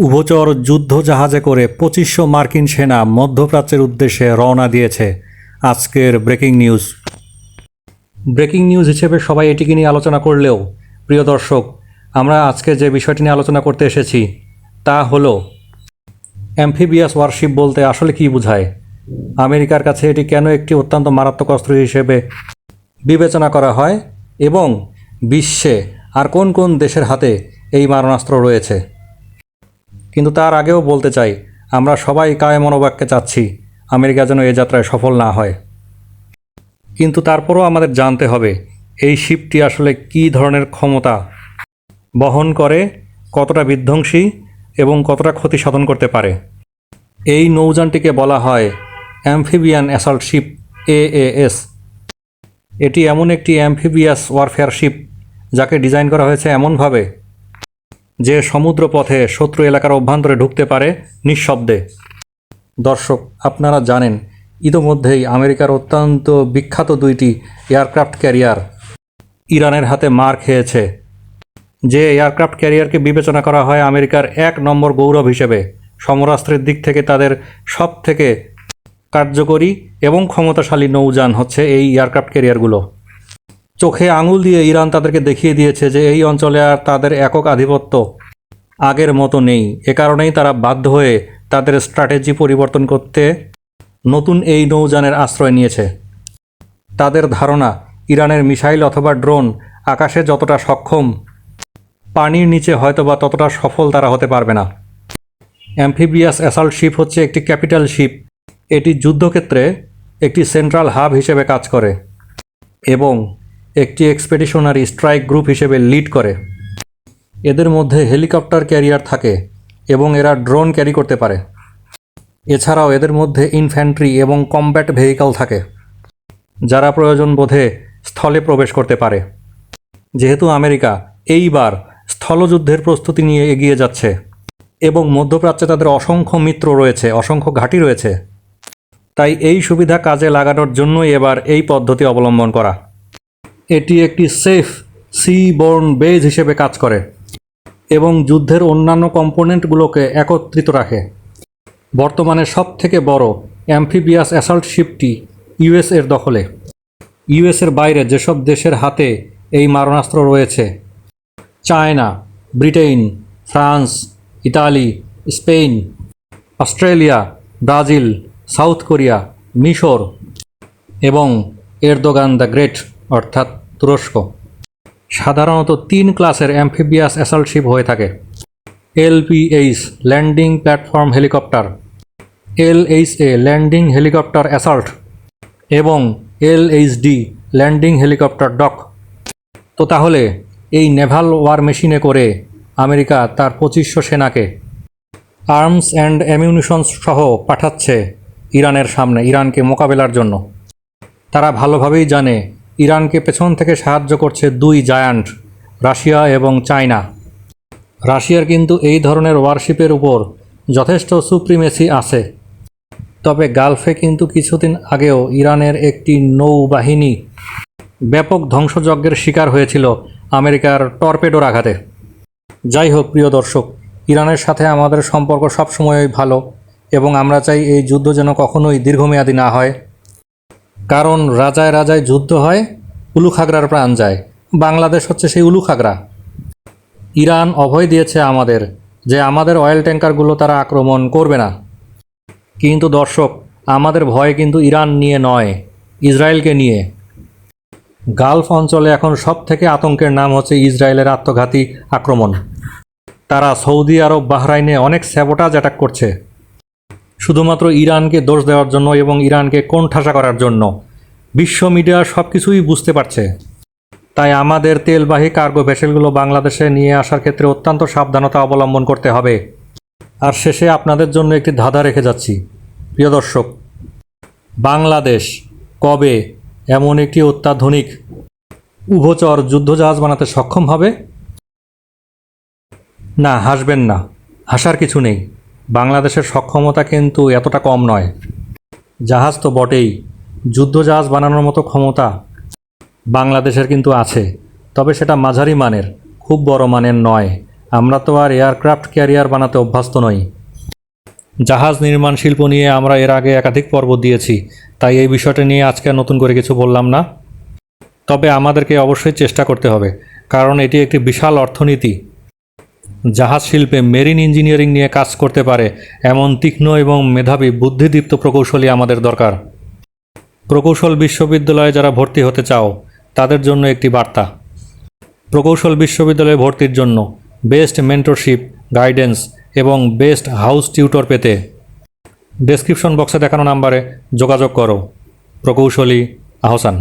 উভচর যুদ্ধ জাহাজে করে ২৫০০ মার্কিন সেনা মধ্যপ্রাচ্যের উদ্দেশ্যে রওনা দিয়েছে। আজকের ব্রেকিং নিউজ হিসেবে সবাই এটিকে নিয়ে আলোচনা করলেও প্রিয় দর্শক, আমরা আজকে যে বিষয়টি নিয়ে আলোচনা করতে এসেছি তা হলো অ্যাম্ফিবিয়াস ওয়ারশিপ বলতে আসলে কী বোঝায়, আমেরিকার কাছে এটি কেন একটি অত্যন্ত মারাত্মক অস্ত্র হিসেবে বিবেচনা করা হয় এবং বিশ্বে আর কোন কোন দেশের হাতে এই মারণাস্ত্র রয়েছে। কিন্তু তার আগেও বলতে চাই, আমরা সবাই কায় মনোবাক্যে চাচ্ছি আমেরিকা যেন এ যাত্রায় সফল না হয়। কিন্তু তারপরও আমাদের জানতে হবে এই শিপটি আসলে কী ধরনের ক্ষমতা বহন করে, কতটা বিধ্বংসী এবং কতটা ক্ষতি সাধন করতে পারে। এই নৌযানটিকে বলা হয় অ্যাম্ফিবিয়ান অ্যাসল্ট শিপ AAS। এটি এমন একটি অ্যাম্ফিবিয়াস ওয়ারফেয়ার শিপ যাকে ডিজাইন করা হয়েছে এমনভাবে যে সমুদ্র পথে শত্রু এলাকার অভ্যন্তরে ঢুকতে পারে নিঃশব্দে। দর্শক, আপনারা জানেন ইতোমধ্যেই আমেরিকার অত্যন্ত বিখ্যাত দুইটি এয়ারক্রাফট ক্যারিয়ার ইরানের হাতে মার খেয়েছে। যে এয়ারক্রাফট ক্যারিয়ারকে বিবেচনা করা হয় আমেরিকার ১ নম্বর গৌরব হিসেবে, সমরাস্ত্রের দিক থেকে তাদের সব থেকে কার্যকরী এবং ক্ষমতাশালী নৌযান হচ্ছে এই এয়ারক্রাফট ক্যারিয়ারগুলো। চোখে আঙুল দিয়ে ইরান তাদেরকে দেখিয়ে দিয়েছে যে এই অঞ্চলে আর তাদের একক আধিপত্য আগের মতো নেই। এ কারণেই তারা বাধ্য হয়ে তাদের স্ট্র্যাটেজি পরিবর্তন করতে নতুন এই নৌযানের আশ্রয় নিয়েছে। তাদের ধারণা, ইরানের মিসাইল অথবা ড্রোন আকাশে যতটা সক্ষম, পানির নিচে হয়তোবা ততটা সফল তারা হতে পারবে না। অ্যাম্ফিবিয়াস অ্যাসল্ট শিপ হচ্ছে একটি ক্যাপিটাল শিপ। এটি যুদ্ধক্ষেত্রে একটি সেন্ট্রাল হাব হিসেবে কাজ করে এবং একটি এক্সপেডিশনারি স্ট্রাইক গ্রুপ হিসেবে লিড করে। এদের মধ্যে হেলিকপ্টার ক্যারিয়ার থাকে এবং এরা ড্রোন ক্যারি করতে পারে। এছাড়াও এদের মধ্যে ইনফ্যান্ট্রি এবং কমব্যাট ভেহিকল থাকে যারা প্রয়োজন বোধে স্থলে প্রবেশ করতে পারে। যেহেতু আমেরিকা এইবার স্থলযুদ্ধের প্রস্তুতি নিয়ে এগিয়ে যাচ্ছে এবং মধ্যপ্রাচ্যে তাদের অসংখ্য মিত্র রয়েছে, অসংখ্য ঘাঁটি রয়েছে, তাই এই সুবিধা কাজে লাগানোর জন্যই এবার এই পদ্ধতি অবলম্বন করা। এটি একটি সেফ সি-বোর্ন বেজ হিসেবে কাজ করে এবং যুদ্ধের অন্যান্য কম্পোনেন্টগুলোকে একত্রিত রাখে। বর্তমানে সবথেকে বড় অ্যাম্ফিবিয়াস অ্যাসল্ট শিপটি ইউএসের দখলে। ইউএসের বাইরে যেসব দেশের হাতে এই মারণাস্ত্র রয়েছে, China, Britain, France, Italy, Spain, Australia, Brazil, south Korea, মিশর এবং এরদোগান দ্য গ্রেট অর্থাৎ তুরস্ক। সাধারণত ৩ ক্লাসের অ্যাম্ফিবিয়াস অ্যাসল্ট শিপ হয়ে থাকে: LPH landing platform helicopter, LHA landing helicopter assault এবং LHD ল্যান্ডিং হেলিকপ্টার ডক। তো তাহলে এই নেভাল ওয়ার মেশিনে করে আমেরিকা তার ২৫০০ সেনাকে আর্মস অ্যান্ড অ্যামিউনিশনস সহ পাঠাচ্ছে ইরানের সামনে, ইরানকে মোকাবেলার জন্য। তারা ভালোভাবেই জানে ইরানকে পেছন থেকে সাহায্য করছে ২ জায়ান্ট, রাশিয়া এবং চায়না। রাশিয়ার কিন্তু এই ধরনের ওয়ারশিপের উপর যথেষ্ট সুপ্রিমেসি আছে। তবে গালফে কিন্তু কিছুদিন আগেও ইরানের একটি নৌবাহিনী ব্যাপক ধ্বংসযজ্ঞের শিকার হয়েছিল আমেরিকার টর্পেডোর আঘাতে। যাই হোক প্রিয় দর্শক, ইরানের সাথে আমাদের সম্পর্ক সবসময়ই ভালো এবং আমরা চাই এই যুদ্ধ যেন কখনোই দীর্ঘমেয়াদী না হয়। কারণ রাজায় রাজায় যুদ্ধ হয়, উলুখাগড়ার প্রাণ যায়। বাংলাদেশ হচ্ছে সেই উলুখাগড়া। ইরান অভয় দিয়েছে আমাদের যে আমাদের অয়েল ট্যাঙ্কারগুলো তারা আক্রমণ করবে না। কিন্তু দর্শক, আমাদের ভয় কিন্তু ইরান নিয়ে নয়, ইসরায়েলকে নিয়ে। গালফ অঞ্চলে এখন সব থেকে আতঙ্কের নাম হচ্ছে ইসরায়েলের আত্মঘাতী আক্রমণ। তারা সৌদি আরব, বাহরাইনে অনেক স্যাবোটাজ অ্যাটাক করছে শুধুমাত্র ইরানকে দোষ দেওয়ার জন্য এবং ইরানকে কোণঠাসা করার জন্য। বিশ্ব মিডিয়া সব কিছুই বুঝতে পারছে। তাই আমাদের তেলবাহী কার্গো ভেসেলগুলো বাংলাদেশে নিয়ে আসার ক্ষেত্রে অত্যন্ত সাবধানতা অবলম্বন করতে হবে। আর শেষে আপনাদের জন্য একটি ধাঁধা রেখে যাচ্ছি প্রিয় দর্শক, বাংলাদেশ কবে এমন একটি অত্যাধুনিক উভচর যুদ্ধজাহাজ বানাতে সক্ষম হবে? না, হাসবেন না, হাসার কিছু নেই। বাংলাদেশের সক্ষমতা কিন্তু এতটা কম নয়। জাহাজ তো বটেই, যুদ্ধজাহাজ বানানোর মতো ক্ষমতা বাংলাদেশের কিন্তু আছে, তবে সেটা মাঝারি মানের, খুব বড় মানের নয়। আমরা তো আর এয়ারক্রাফট ক্যারিয়ার বানাতে অভ্যস্ত নই। জাহাজ নির্মাণ শিল্প নিয়ে আমরা এর আগে একাধিক পর্ব দিয়েছি, তাই এই বিষয়টা নিয়ে আজকে আর নতুন করে কিছু বললাম না। তবে আমাদেরকে অবশ্যই চেষ্টা করতে হবে, কারণ এটি একটি বিশাল অর্থনীতি। জাহাজ শিল্পে মেরিন ইঞ্জিনিয়ারিং নিয়ে কাজ করতে পারে এমন তীক্ষ্ণ এবং মেধাবী বুদ্ধিদীপ্ত প্রকৌশলী আমাদের দরকার। প্রকৌশল বিশ্ববিদ্যালয়ে যারা ভর্তি হতে চাও তাদের জন্য একটি বার্তা। প্রকৌশল বিশ্ববিদ্যালয়ে ভর্তির জন্য বেস্ট মেন্টরশিপ, গাইডেন্স এবং বেস্ট হাউস টিউটর পেতে ডেসক্রিপশন বক্সে দেখানো নাম্বারে যোগাযোগ করো। প্রকৌশলী আহসান।